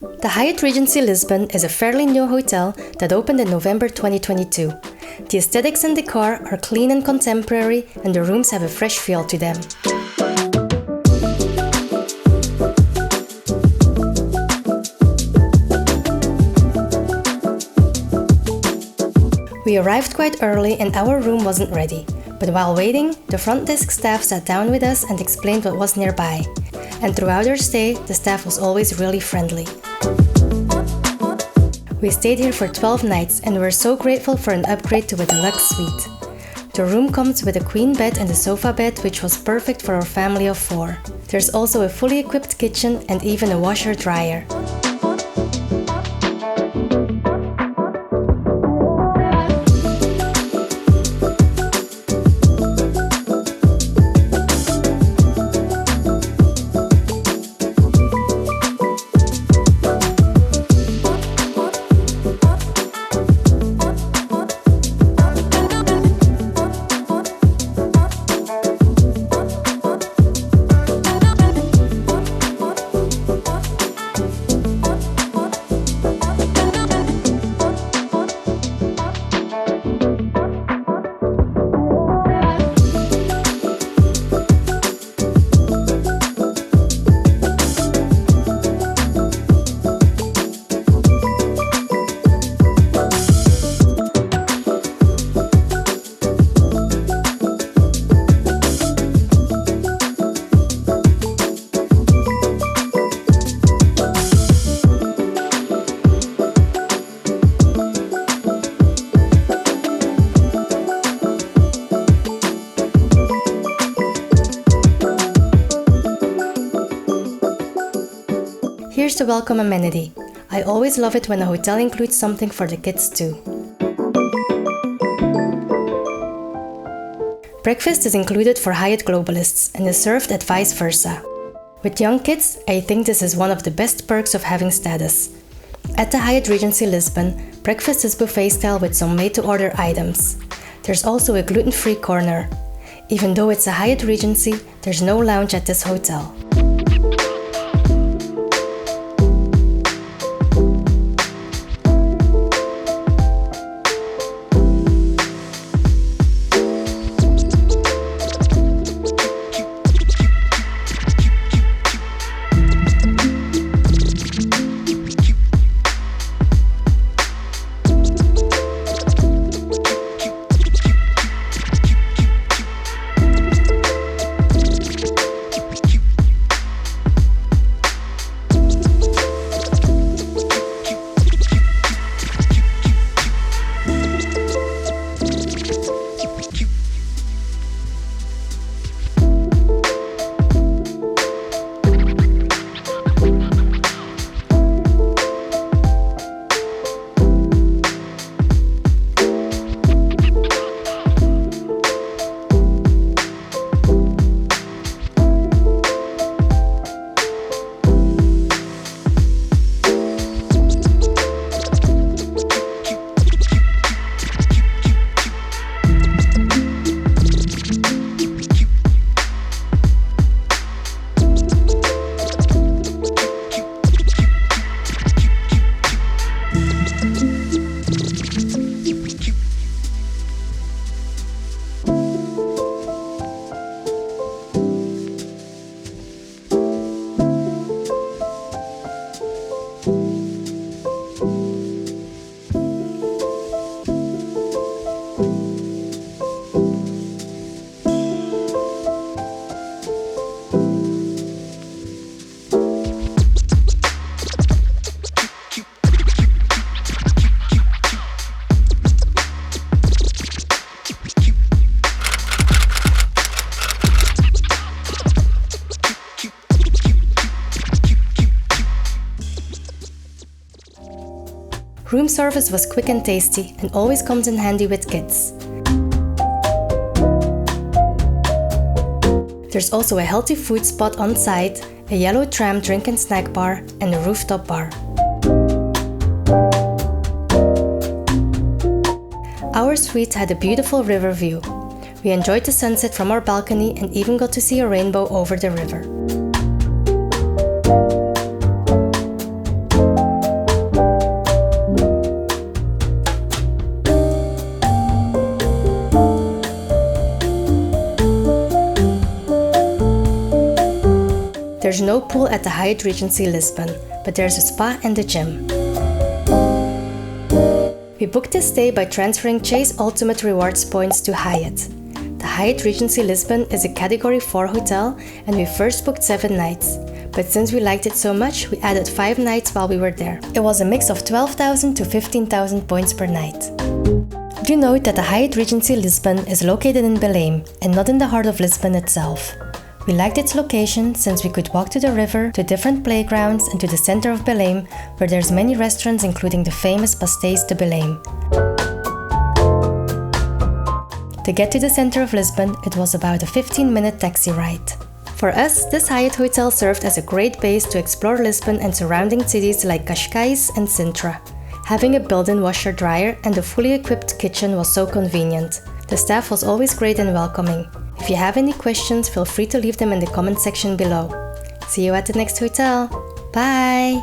The Hyatt Regency Lisbon is a fairly new hotel that opened in November 2022. The aesthetics and decor are clean and contemporary, and the rooms have a fresh feel to them. We arrived quite early and our room wasn't ready, but while waiting, the front desk staff sat down with us and explained what was nearby. And throughout our stay, the staff was always really friendly. We stayed here for 12 nights and were so grateful for an upgrade to a deluxe suite. The room comes with a queen bed and a sofa bed, which was perfect for our family of 4. There's also a fully equipped kitchen and even a washer-dryer. Here's the welcome amenity. I always love it when a hotel includes something for the kids too. Breakfast is included for Hyatt Globalists and is served at vice versa. With young kids, I think this is one of the best perks of having status. At the Hyatt Regency Lisbon, breakfast is buffet style with some made-to-order items. There's also a gluten-free corner. Even though it's a Hyatt Regency, there's no lounge at this hotel. Room service was quick and tasty and always comes in handy with kids. There's also a healthy food spot on site, a yellow tram drink and snack bar, and a rooftop bar. Our suite had a beautiful river view. We enjoyed the sunset from our balcony and even got to see a rainbow over the river. There's no pool at the Hyatt Regency Lisbon, but there's a spa and a gym. We booked this stay by transferring Chase Ultimate Rewards points to Hyatt. The Hyatt Regency Lisbon is a Category 4 hotel, and we first booked 7 nights. But since we liked it so much, we added 5 nights while we were there. It was a mix of 12,000 to 15,000 points per night. Do note that the Hyatt Regency Lisbon is located in Belem and not in the heart of Lisbon itself. We liked its location since we could walk to the river, to different playgrounds, and to the center of Belem, where there's many restaurants including the famous Pastéis de Belem. To get to the center of Lisbon, it was about a 15-minute taxi ride. For us, this Hyatt hotel served as a great base to explore Lisbon and surrounding cities like Cascais and Sintra. Having a built-in washer-dryer and a fully equipped kitchen was so convenient. The staff was always great and welcoming. If you have any questions, feel free to leave them in the comment section below. See you at the next hotel. Bye!